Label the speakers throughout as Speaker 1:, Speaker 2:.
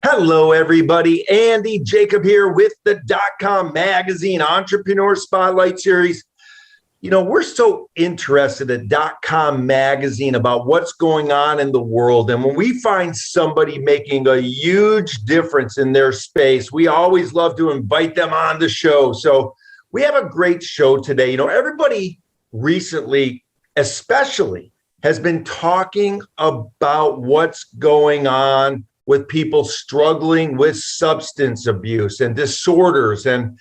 Speaker 1: Hello, everybody. Andy Jacob here with the DotCom Magazine Entrepreneur Spotlight Series. You know, we're so interested at DotCom Magazine about what's going on in the world. And when we find somebody making a huge difference in their space, we always love to invite them on the show. So we have a great show today. You know, everybody recently, especially, has been talking about what's going on with people struggling with substance abuse and disorders. And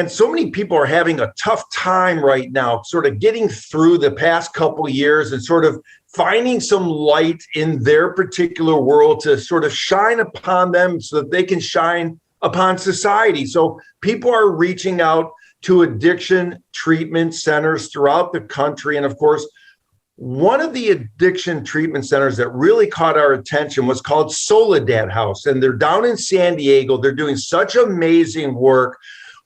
Speaker 1: so many people are having a tough time right now, sort of getting through the past couple of years and sort of finding some light in their particular world to sort of shine upon them so that they can shine upon society. So people are reaching out to addiction treatment centers throughout the country. And of course, one of the addiction treatment centers that really caught our attention was called Soledad House, and they're down in San Diego. They're doing such amazing work.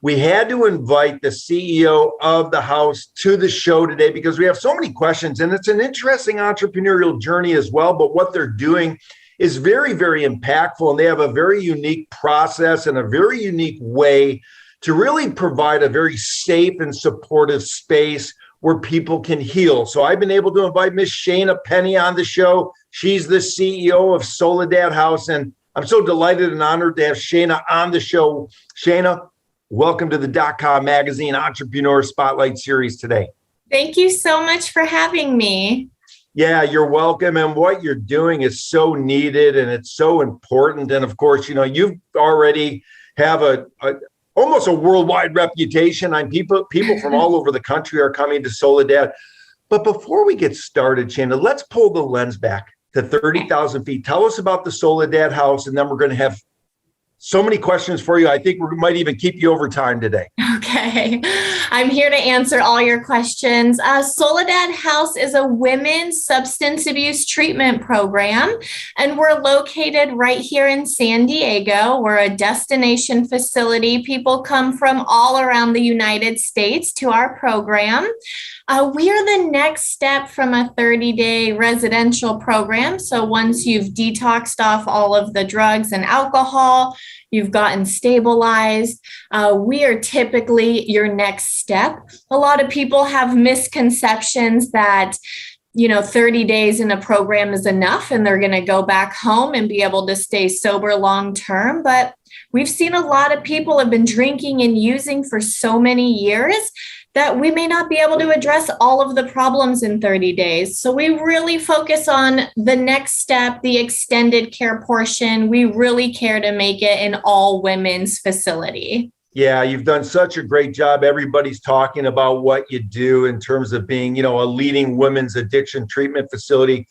Speaker 1: We had to invite the CEO of the house to the show today because we have so many questions, and it's an interesting entrepreneurial journey as well. But what they're doing is very, very impactful, and they have a very unique process and a very unique way to really provide a very safe and supportive space where people can heal. So I've been able to invite Miss Shana Penny on the show. She's the CEO of Soledad House, and I'm so delighted and honored to have Shana on the show. Shana, welcome to the DotCom Magazine Entrepreneur Spotlight Series today.
Speaker 2: Thank you so much for having me.
Speaker 1: Yeah, you're welcome. And what you're doing is so needed and it's so important. And of course, you know, you've already have almost a worldwide reputation. People from all over the country are coming to Soledad. But before we get started, Shana, let's pull the lens back to 30,000 feet. Tell us about the Soledad House, and then we're going to have so many questions for you. I think we might even keep you over time today.
Speaker 2: Okay. I'm here to answer all your questions. Soledad House is a women's substance abuse treatment program, and we're located right here in San Diego. We're a destination facility. People come from all around the United States to our program. We are the next step from a 30-day residential program. So once you've detoxed off all of the drugs and alcohol, you've gotten stabilized, we are typically your next step. A lot of people have misconceptions that 30 days in a program is enough and they're going to go back home and be able to stay sober long term. But we've seen a lot of people have been drinking and using for so many years that we may not be able to address all of the problems in 30 days. So we really focus on the next step, the extended care portion. We really care to make it an all women's facility.
Speaker 1: Yeah, you've done such a great job. Everybody's talking about what you do in terms of being, a leading women's addiction treatment facility,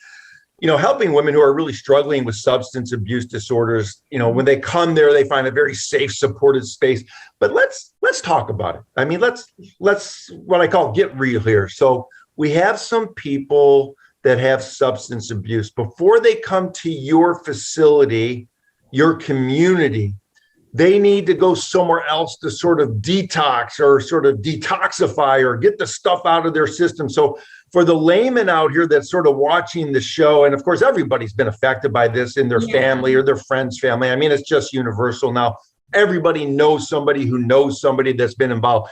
Speaker 1: helping women who are really struggling with substance abuse disorders. When they come there, they find a very safe, supported space. But let's talk about it. I mean, let's what I call get real here. So we have some people that have substance abuse. Before they come to your facility, your community, they need to go somewhere else to sort of detox or sort of detoxify or get the stuff out of their system. So for the layman out here that's sort of watching the show, and of course, everybody's been affected by this in their family or their friend's family. I mean, it's just universal now. Everybody knows somebody who knows somebody that's been involved.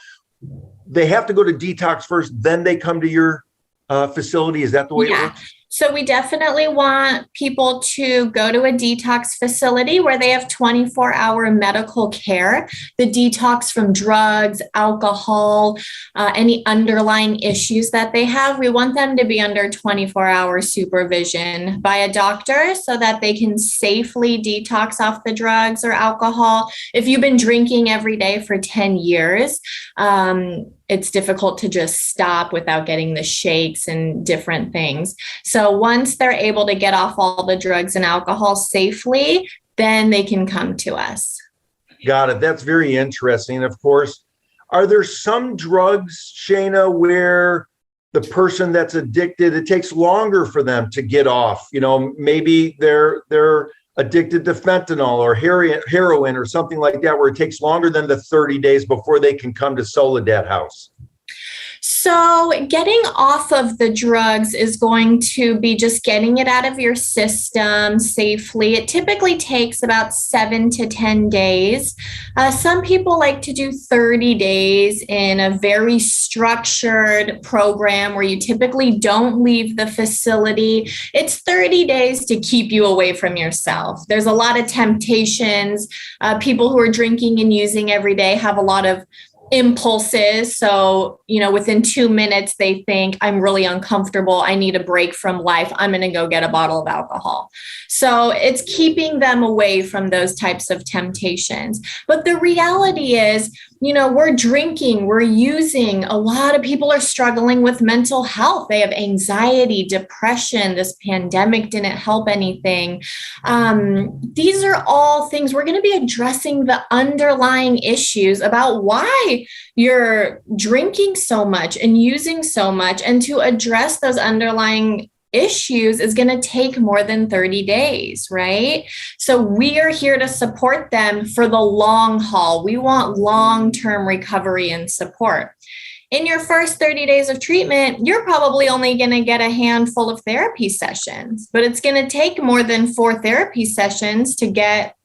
Speaker 1: They have to go to detox first, then they come to your facility. Is that the way it works?
Speaker 2: So we definitely want people to go to a detox facility where they have 24-hour medical care, the detox from drugs, alcohol, any underlying issues that they have. We want them to be under 24-hour supervision by a doctor so that they can safely detox off the drugs or alcohol. If you've been drinking every day for 10 years, it's difficult to just stop without getting the shakes and different things. So once they're able to get off all the drugs and alcohol safely, then they can come to us.
Speaker 1: Got it. That's very interesting. Of course, are there some drugs, Shana, where the person that's addicted, it takes longer for them to get off? Maybe they're addicted to fentanyl or heroin or something like that, where it takes longer than the 30 days before they can come to Soledad House?
Speaker 2: So getting off of the drugs is going to be just getting it out of your system safely. It typically takes about 7 to 10 days. Some people like to do 30 days in a very structured program where you typically don't leave the facility. It's 30 days to keep you away from yourself. There's a lot of temptations. People who are drinking and using every day have a lot of impulses. So, within 2 minutes, they think, I'm really uncomfortable. I need a break from life. I'm going to go get a bottle of alcohol. So it's keeping them away from those types of temptations. But the reality is, we're drinking, we're using. A lot of people are struggling with mental health. They have anxiety, depression. This pandemic didn't help anything. These are all things we're going to be addressing, the underlying issues about why you're drinking so much and using so much. And to address those underlying issues is going to take more than 30 days, right? So we are here to support them for the long haul. We want long-term recovery and support. In your first 30 days of treatment, you're probably only going to get a handful of therapy sessions, but it's going to take more than 4 therapy sessions to get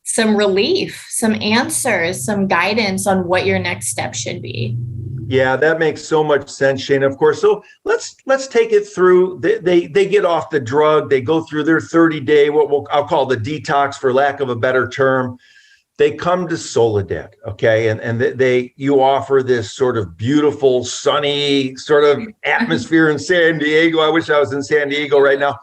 Speaker 2: some relief, some answers, some guidance on what your next step should be.
Speaker 1: Yeah, that makes so much sense, Shane. Of course. So let's take it through. They get off the drug. They go through their 30-day, I'll call the detox, for lack of a better term. They come to Soledad, okay, and you offer this sort of beautiful, sunny sort of atmosphere in San Diego. I wish I was in San Diego right now.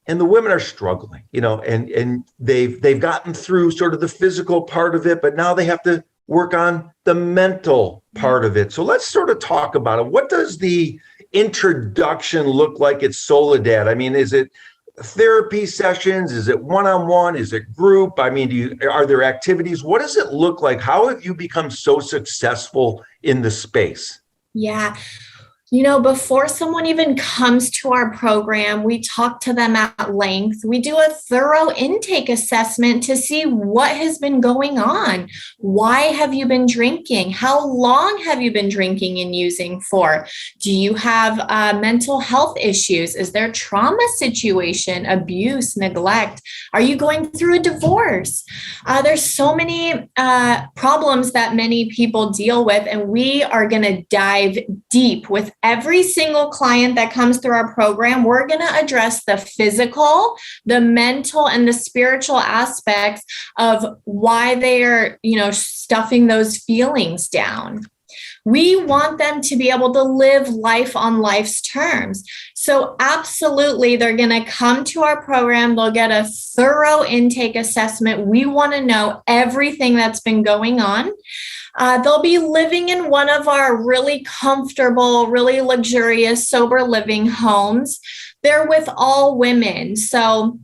Speaker 1: And the women are struggling, and they've gotten through sort of the physical part of it, but now they have to work on the mental part of it. So let's sort of talk about it. What does the introduction look like at Soledad? I mean, is it therapy sessions? Is it one-on-one? Is it group? I mean, are there activities? What does it look like? How have you become so successful in the space?
Speaker 2: Yeah. Before someone even comes to our program, we talk to them at length. We do a thorough intake assessment to see what has been going on. Why have you been drinking? How long have you been drinking and using for? Do you have mental health issues? Is there trauma situation, abuse, neglect? Are you going through a divorce? There's so many problems that many people deal with, and we are going to dive deep with every single client that comes through our program. We're going to address the physical, the mental, and the spiritual aspects of why they are, stuffing those feelings down. We want them to be able to live life on life's terms. So absolutely, they're going to come to our program. They'll get a thorough intake assessment. We want to know everything that's been going on. They'll be living in one of our really comfortable, really luxurious, sober living homes. They're with all women. So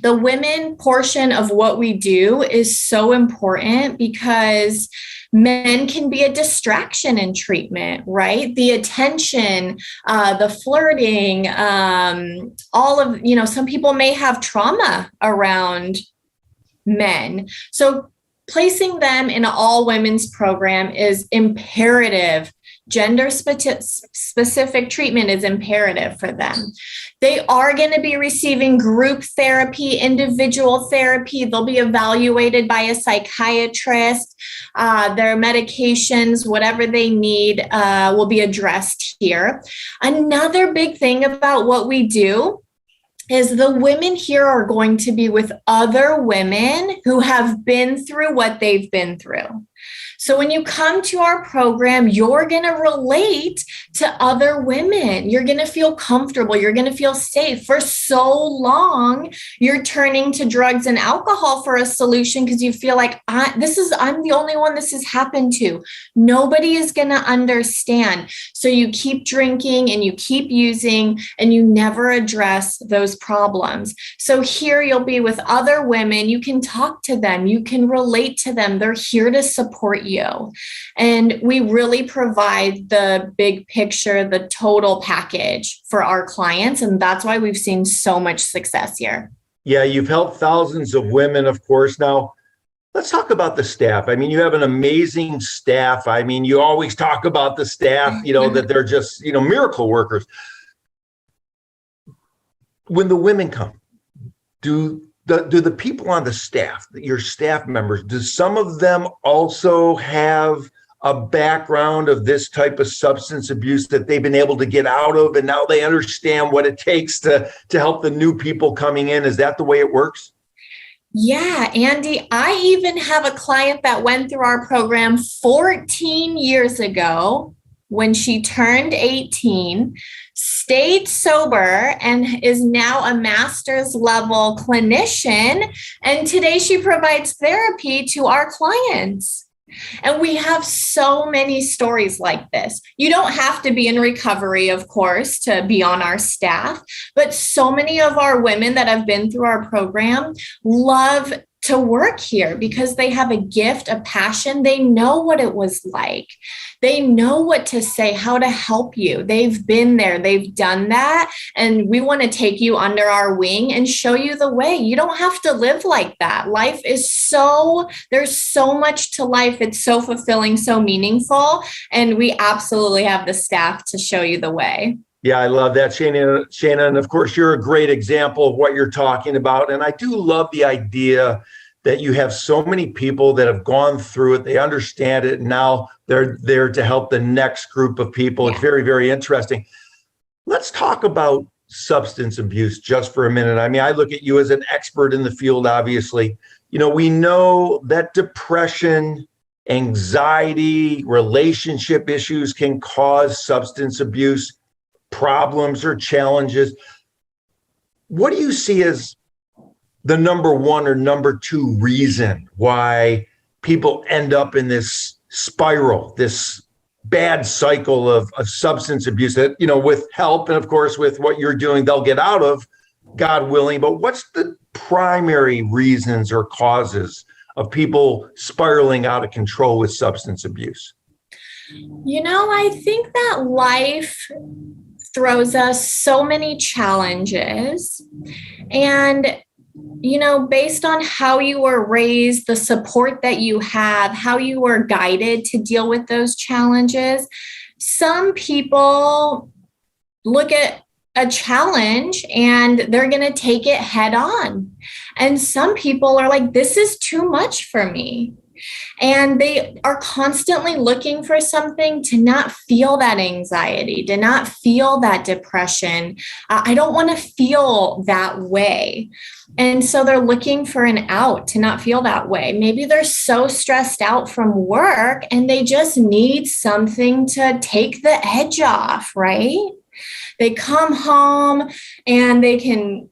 Speaker 2: the women portion of what we do is so important because men can be a distraction in treatment, right? The attention, the flirting, all of, some people may have trauma around men. So placing them in an all women's program is imperative. Gender specific treatment is imperative for them. They are going to be receiving group therapy, individual therapy. They'll be evaluated by a psychiatrist. Their medications, whatever they need, will be addressed here. Another big thing about what we do is the women here are going to be with other women who have been through what they've been through. So when you come to our program, you're going to relate to other women. You're going to feel comfortable. You're going to feel safe. For so long, you're turning to drugs and alcohol for a solution because you feel like I'm the only one this has happened to. Nobody is going to understand. So you keep drinking and you keep using and you never address those problems. So here you'll be with other women. You can talk to them. You can relate to them. They're here to support you. And we really provide the big picture, the total package for our clients. And that's why we've seen so much success here.
Speaker 1: Yeah, you've helped thousands of women, of course. Now, let's talk about the staff. I mean, you have an amazing staff. I mean, you always talk about the staff, that they're just, miracle workers. When the women come, do the people on the staff, your staff members, do some of them also have a background of this type of substance abuse that they've been able to get out of, and now they understand what it takes to help the new people coming in? Is that the way it works?
Speaker 2: Yeah, Andy, I even have a client that went through our program 14 years ago when she turned 18, stayed sober, and is now a master's level clinician. And today she provides therapy to our clients. And we have so many stories like this. You don't have to be in recovery, of course, to be on our staff, but so many of our women that have been through our program love to work here because they have a gift, a passion. They know what it was like. They know what to say, how to help you. They've been there, they've done that. And we want to take you under our wing and show you the way. You don't have to live like that. Life is there's so much to life. It's so fulfilling, so meaningful. And we absolutely have the staff to show you the way.
Speaker 1: Yeah, I love that, Shana. And of course, you're a great example of what you're talking about. And I do love the idea that you have so many people that have gone through it. They understand it. And now they're there to help the next group of people. Yeah. It's very, very interesting. Let's talk about substance abuse just for a minute. I mean, I look at you as an expert in the field, obviously. We know that depression, anxiety, relationship issues can cause substance abuse problems or challenges. What do you see as the number one or number two reason why people end up in this spiral, this bad cycle of substance abuse that, with help and of course with what you're doing, they'll get out of, God willing. But what's the primary reasons or causes of people spiraling out of control with substance abuse?
Speaker 2: I think that life throws us so many challenges, and based on how you were raised, the support that you have, how you were guided to deal with those challenges, some people look at a challenge and they're going to take it head on, and some people are like, this is too much for me. And they are constantly looking for something to not feel that anxiety, to not feel that depression. I don't want to feel that way. And so they're looking for an out to not feel that way. Maybe they're so stressed out from work and they just need something to take the edge off, right? They come home and they can,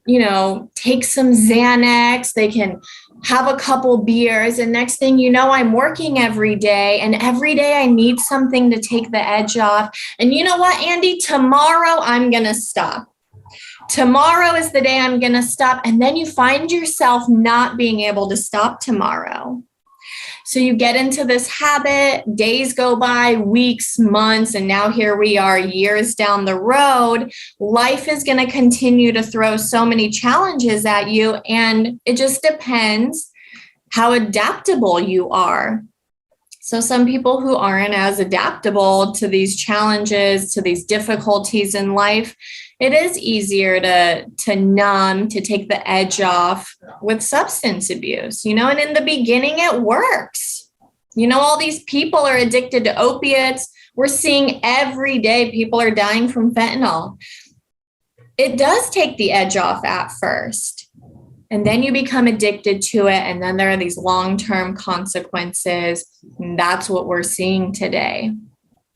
Speaker 2: take some Xanax, they can have a couple beers, and next thing you know, I'm working every day, and every day I need something to take the edge off. And you know what, Andy? Tomorrow I'm going to stop. Tomorrow is the day I'm going to stop. And then you find yourself not being able to stop tomorrow. So you get into this habit, days go by, weeks, months, and now here we are years down the road. Life is going to continue to throw so many challenges at you, and it just depends how adaptable you are. So some people who aren't as adaptable to these challenges, to these difficulties in life, it is easier to numb, to take the edge off with substance abuse, and in the beginning it works. All these people are addicted to opiates. We're seeing every day people are dying from fentanyl. It does take the edge off at first, and then you become addicted to it, and then there are these long-term consequences, and that's what we're seeing today.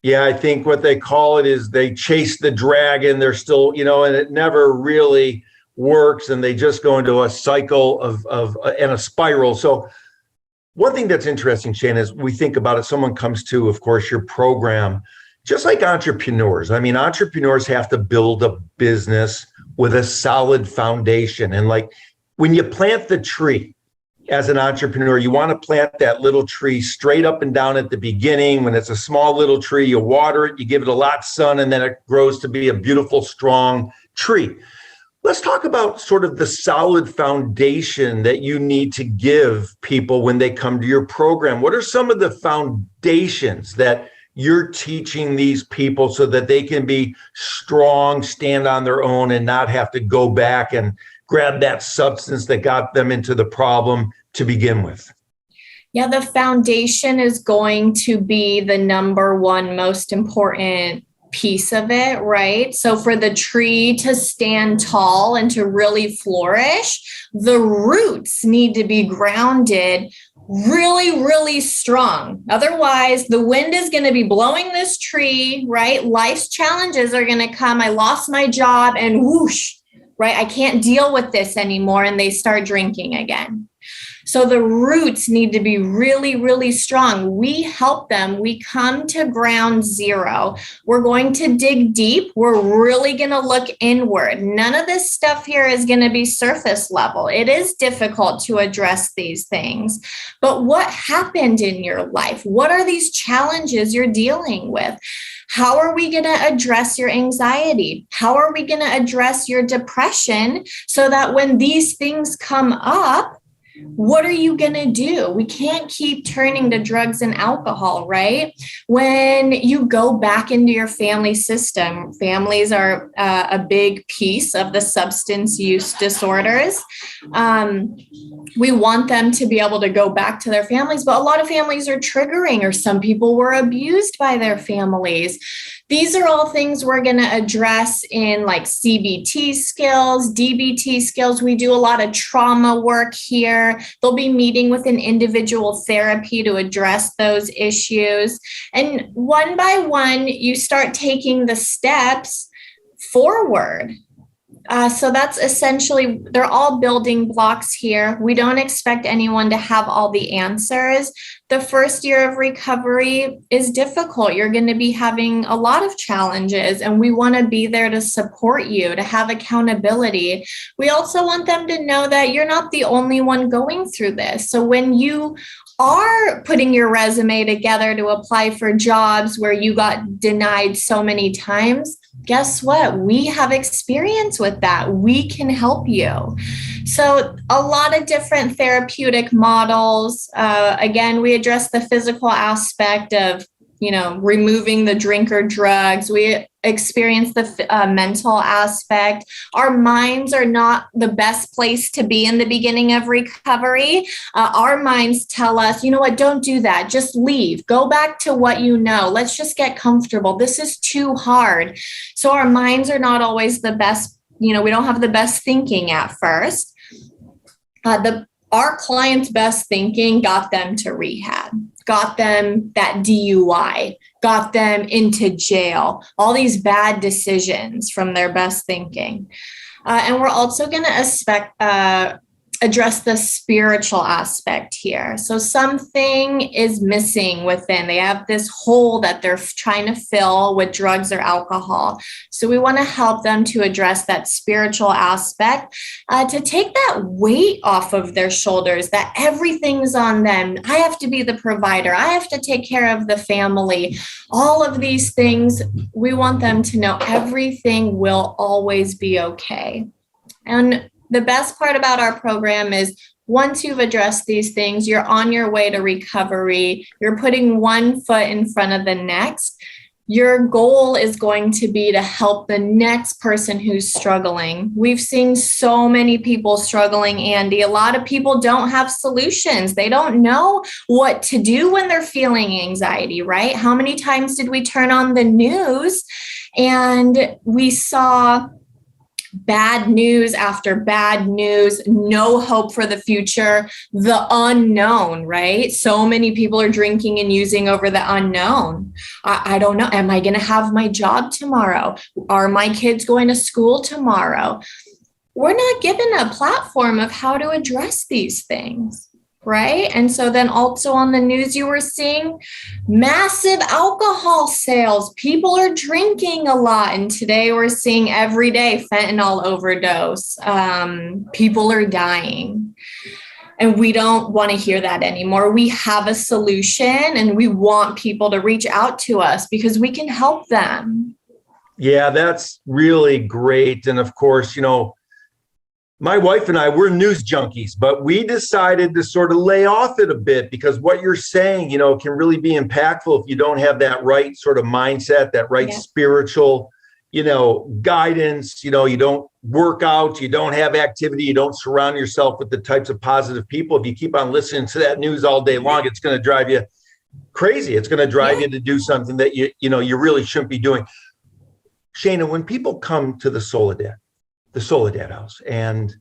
Speaker 1: Yeah, I think what they call it is they chase the dragon. They're still, and it never really works. And they just go into a cycle and a spiral. So one thing that's interesting, Shane, is we think about it. Someone comes to, of course, your program, just like entrepreneurs. I mean, entrepreneurs have to build a business with a solid foundation. And like when you plant the tree, as an entrepreneur, you want to plant that little tree straight up and down at the beginning. When it's a small little tree, you water it, you give it a lot of sun, and then it grows to be a beautiful, strong tree. Let's talk about sort of the solid foundation that you need to give people when they come to your program. What are some of the foundations that you're teaching these people so that they can be strong, stand on their own, and not have to go back and grab that substance that got them into the problem to begin with?
Speaker 2: Yeah, the foundation is going to be the number one most important piece of it, right? So for the tree to stand tall and to really flourish, the roots need to be grounded really, really strong. Otherwise, the wind is going to be blowing this tree, right? Life's challenges are going to come. I lost my job and whoosh, right? I can't deal with this anymore. And they start drinking again. So the roots need to be really, really strong. We help them. We come to ground zero. We're going to dig deep. We're really going to look inward. None of this stuff here is going to be surface level. It is difficult to address these things. But what happened in your life? What are these challenges you're dealing with? How are we going to address your anxiety? How are we going to address your depression so that when these things come up, what are you going to do? We can't keep turning to drugs and alcohol, right? When you go back into your family system, families are a big piece of the substance use disorders. We want them to be able to go back to their families, but a lot of families are triggering, or some people were abused by their families. These are all things we're going to address in like CBT skills, DBT skills. We do a lot of trauma work here. They'll be meeting with an individual therapy to address those issues. And one by one, you start taking the steps forward. So that's essentially, they're all building blocks here. We don't expect anyone to have all the answers. The first year of recovery is difficult. You're going to be having a lot of challenges, and we want to be there to support you, to have accountability. We also want them to know that you're not the only one going through this. So when you are putting your resume together to apply for jobs where you got denied so many times, guess what? We have experience with that. We can help you. So a lot of different therapeutic models. Again, we address the physical aspect of, removing the drink or drugs. We experience the mental aspect. Our minds are not the best place to be in the beginning of recovery. Our minds tell us, you know what, don't do that. Just leave. Go back to what you know. Let's just get comfortable. This is too hard. So our minds are not always the best. We don't have the best thinking at first. Our clients' best thinking got them to rehab, got them that DUI, got them into jail, all these bad decisions from their best thinking. And we're also going to address the spiritual aspect here. So something is missing within. They have this hole that they're trying to fill with drugs or alcohol. So we want to help them to address that spiritual aspect, to take that weight off of their shoulders, that everything's on them. I have to be the provider. I have to take care of the family. All of these things, we want them to know everything will always be okay. And the best part about our program is once you've addressed these things, you're on your way to recovery. You're putting one foot in front of the next. Your goal is going to be to help the next person who's struggling. We've seen so many people struggling, Andy. A lot of people don't have solutions. They don't know what to do when they're feeling anxiety, right? How many times did we turn on the news and we saw bad news after bad news, no hope for the future, the unknown, right? So many people are drinking and using over the unknown. I don't know. Am I going to have my job tomorrow? Are my kids going to school tomorrow? We're not given a platform of how to address these things. Right. And so then also on the news, you were seeing massive alcohol sales. People are drinking a lot. And today we're seeing every day fentanyl overdose. People are dying. And we don't want to hear that anymore. We have a solution and we want people to reach out to us because we can help them.
Speaker 1: Yeah, that's really great. And of course, my wife and I, we're news junkies, but we decided to sort of lay off it a bit because what you're saying, can really be impactful if you don't have that right sort of mindset, that right spiritual, guidance. You don't work out, you don't have activity, you don't surround yourself with the types of positive people. If you keep on listening to that news all day long, it's going to drive you crazy. It's going to drive you to do something that you really shouldn't be doing. Shana, when people come to the Soledad house, and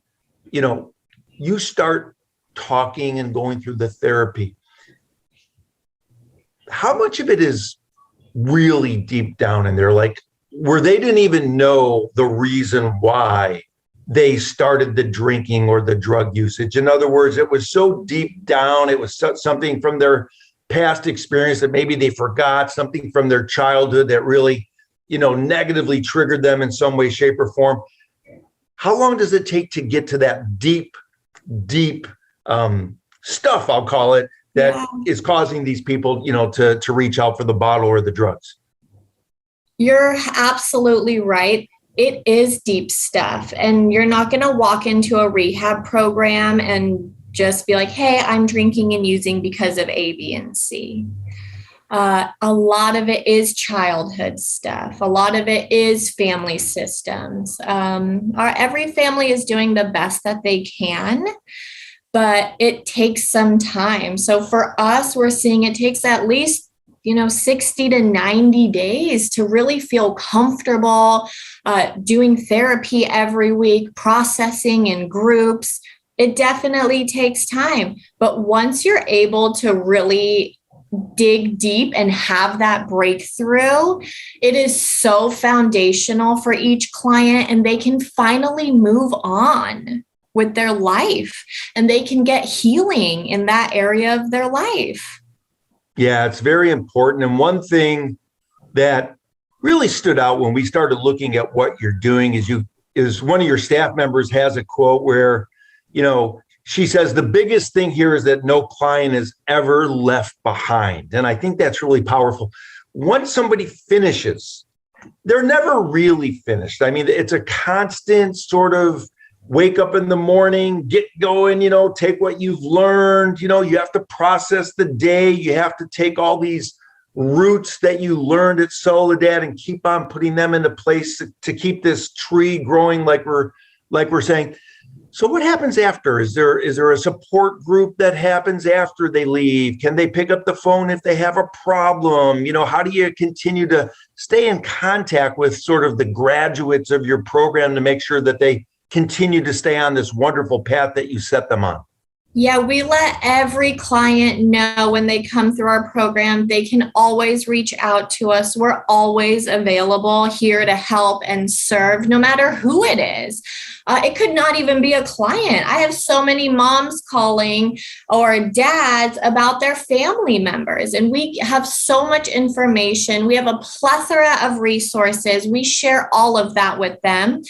Speaker 1: you start talking and going through the therapy, how much of it is really deep down in there, like where they didn't even know the reason why they started the drinking or the drug usage? In other words, it was so deep down, it was something from their past experience that maybe they forgot, something from their childhood that really negatively triggered them in some way, shape, or form. How long does it take to get to that deep stuff, I'll call it, that is causing these people, to reach out for the bottle or the drugs?
Speaker 2: You're absolutely right. It is deep stuff. And you're not going to walk into a rehab program and just be like, hey, I'm drinking and using because of A, B, and C. A lot of it is childhood stuff. A lot of it is family systems. Every family is doing the best that they can, but it takes some time. So for us, we're seeing it takes at least 60 to 90 days to really feel comfortable doing therapy every week, processing in groups. It definitely takes time. But once you're able to really dig deep and have that breakthrough, it is so foundational for each client, and they can finally move on with their life and they can get healing in that area of their life.
Speaker 1: Yeah, it's very important. And one thing that really stood out when we started looking at what you're doing is one of your staff members has a quote where, she says, the biggest thing here is that no client is ever left behind. And I think that's really powerful. Once somebody finishes, they're never really finished. I mean, it's a constant sort of wake up in the morning, get going, take what you've learned. You have to process the day. You have to take all these roots that you learned at Soledad and keep on putting them into place to keep this tree growing like we're saying. So what happens after? Is there a support group that happens after they leave? Can they pick up the phone if they have a problem? How do you continue to stay in contact with sort of the graduates of your program to make sure that they continue to stay on this wonderful path that you set them on?
Speaker 2: Yeah, we let every client know when they come through our program, they can always reach out to us. We're always available here to help and serve, no matter who it is. It could not even be a client. I have so many moms calling or dads about their family members, and we have so much information. We have a plethora of resources. We share all of that with them.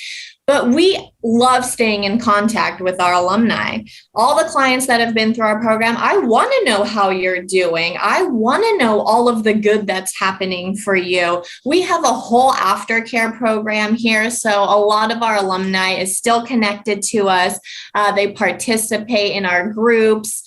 Speaker 2: But we love staying in contact with our alumni. All the clients that have been through our program, I want to know how you're doing. I want to know all of the good that's happening for you. We have a whole aftercare program here. So a lot of our alumni is still connected to us. They participate in our groups.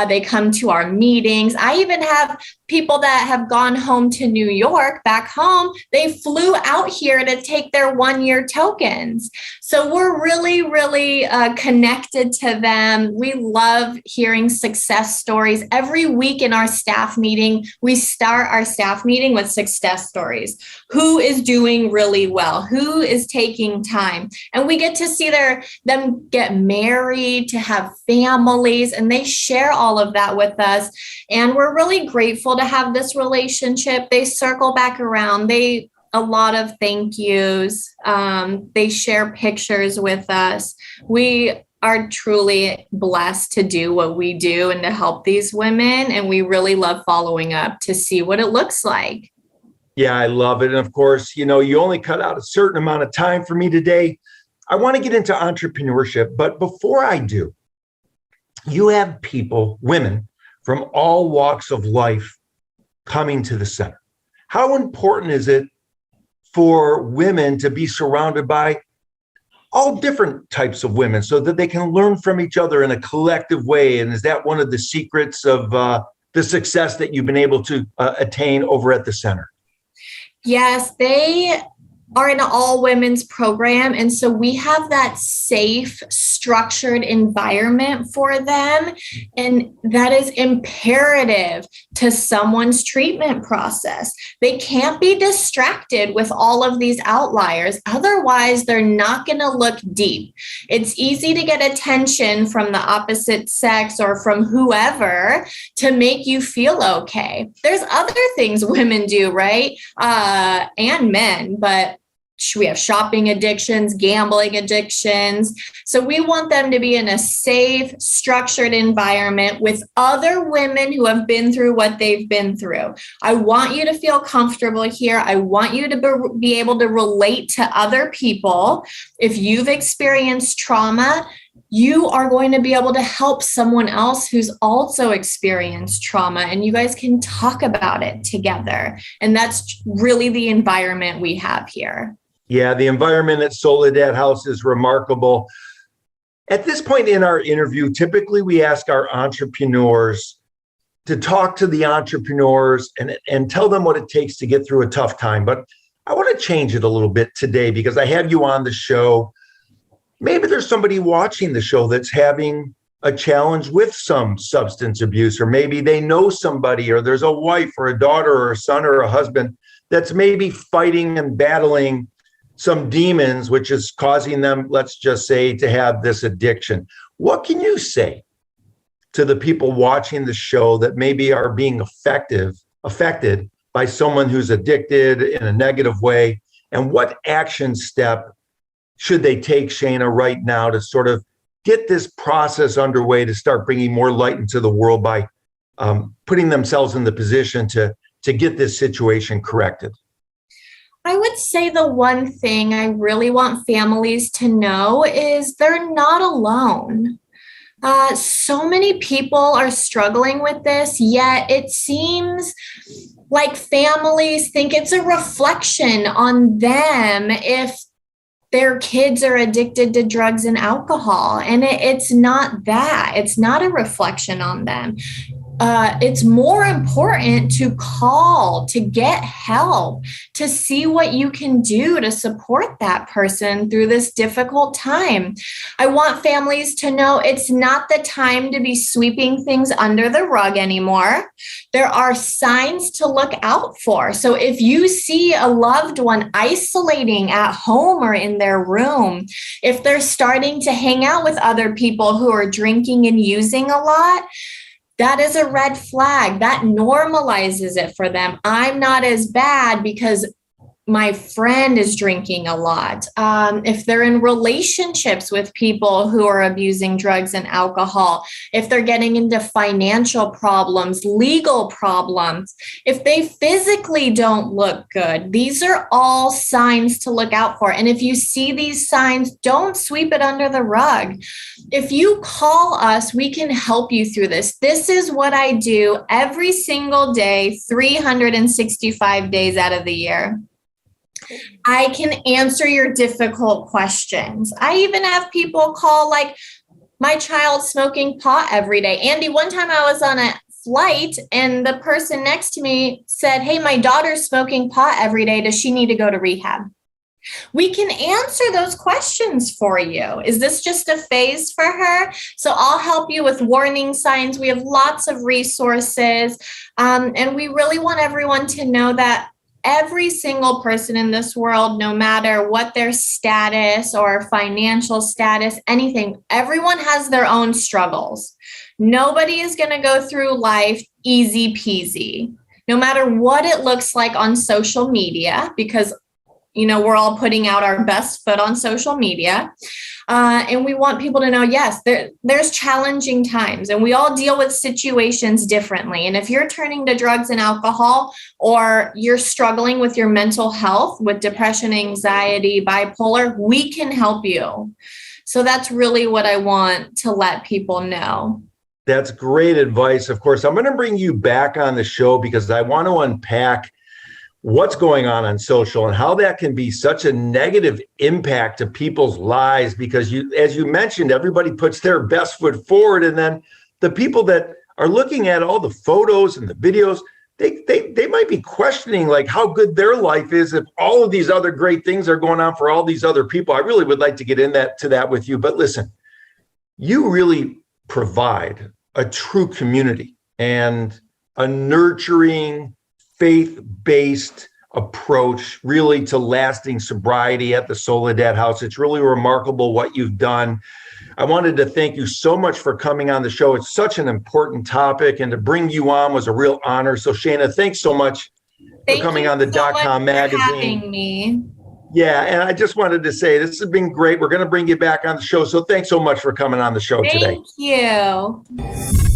Speaker 2: They come to our meetings. I even have people that have gone home to New York, back home. They flew out here to take their 1-year tokens. So we're really, really connected to them. We love hearing success stories. Every week in our staff meeting, we start our staff meeting with success stories. Who is doing really well? Who is taking time? And we get to see them get married, to have families, and they share all of that with us. And we're really grateful to have this relationship. They circle back around. A lot of thank yous. They share pictures with us. We are truly blessed to do what we do and to help these women. And we really love following up to see what it looks like.
Speaker 1: Yeah, I love it. And of course, you only cut out a certain amount of time for me today. I want to get into entrepreneurship, but before I do, you have people, women from all walks of life coming to the center. How important is it for women to be surrounded by all different types of women so that they can learn from each other in a collective way. And is that one of the secrets of the success that you've been able to attain over at the center?
Speaker 2: Yes, they are an all women's program. And so we have that safe, structured environment for them. And that is imperative to someone's treatment process. They can't be distracted with all of these outliers. Otherwise, they're not going to look deep. It's easy to get attention from the opposite sex or from whoever to make you feel okay. There's other things women do, right? And men, but we have shopping addictions, gambling addictions. So we want them to be in a safe, structured environment with other women who have been through what they've been through. I want you to feel comfortable here. I want you to be able to relate to other people. If you've experienced trauma, you are going to be able to help someone else who's also experienced trauma, and you guys can talk about it together. And that's really the environment we have here.
Speaker 1: Yeah, the environment at Soledad House is remarkable. At this point in our interview, typically we ask our entrepreneurs to talk to the entrepreneurs and tell them what it takes to get through a tough time. But I want to change it a little bit today because I have you on the show. Maybe there's somebody watching the show that's having a challenge with some substance abuse, or maybe they know somebody, or there's a wife or a daughter or a son or a husband that's maybe fighting and battling some demons, which is causing them, let's just say, to have this addiction. What can you say to the people watching the show that maybe are being affected by someone who's addicted in a negative way? And what action step should they take, Shana, right now to sort of get this process underway to start bringing more light into the world by putting themselves in the position to get this situation corrected?
Speaker 2: I would say the one thing I really want families to know is they're not alone. So many people are struggling with this, yet it seems like families think it's a reflection on them if their kids are addicted to drugs and alcohol. And it's not that. It's not a reflection on them. It's more important to call, to get help, to see what you can do to support that person through this difficult time. I want families to know it's not the time to be sweeping things under the rug anymore. There are signs to look out for. So if you see a loved one isolating at home or in their room, if they're starting to hang out with other people who are drinking and using a lot, that is a red flag. That normalizes it for them. I'm not as bad because my friend is drinking a lot. If they're in relationships with people who are abusing drugs and alcohol, if they're getting into financial problems, legal problems, if they physically don't look good, these are all signs to look out for. And if you see these signs, don't sweep it under the rug. If you call us, we can help you through this. This is what I do every single day, 365 days out of the year. I can answer your difficult questions. I even have people call like, my child's smoking pot every day. Andy, one time I was on a flight and the person next to me said, hey, my daughter's smoking pot every day. Does she need to go to rehab? We can answer those questions for you. Is this just a phase for her? So I'll help you with warning signs. We have lots of resources. And we really want everyone to know that every single person in this world, no matter what their status or financial status, anything, everyone has their own struggles. Nobody is going to go through life easy peasy, no matter what it looks like on social media, because we're all putting out our best foot on social media. And we want people to know, yes, there's challenging times and we all deal with situations differently. And if you're turning to drugs and alcohol, or you're struggling with your mental health, with depression, anxiety, bipolar, we can help you. So that's really what I want to let people know.
Speaker 1: That's great advice. Of course, I'm going to bring you back on the show because I want to unpack what's going on social and how that can be such a negative impact to people's lives, because as you mentioned, everybody puts their best foot forward, and then the people that are looking at all the photos and the videos, they might be questioning like how good their life is if all of these other great things are going on for all these other people. I really would like to get into that with you, but listen, you really provide a true community and a nurturing, faith-based approach really to lasting sobriety at the Soledad House. It's really remarkable what you've done. I wanted to thank you so much for coming on the show. It's such an important topic, and to bring you on was a real honor. So Shana, thanks so much for coming on the DotCom magazine.
Speaker 2: Having me.
Speaker 1: Yeah, and I just wanted to say this has been great. We're going to bring you back on the show. So thanks so much for coming on the show today.
Speaker 2: Thank you.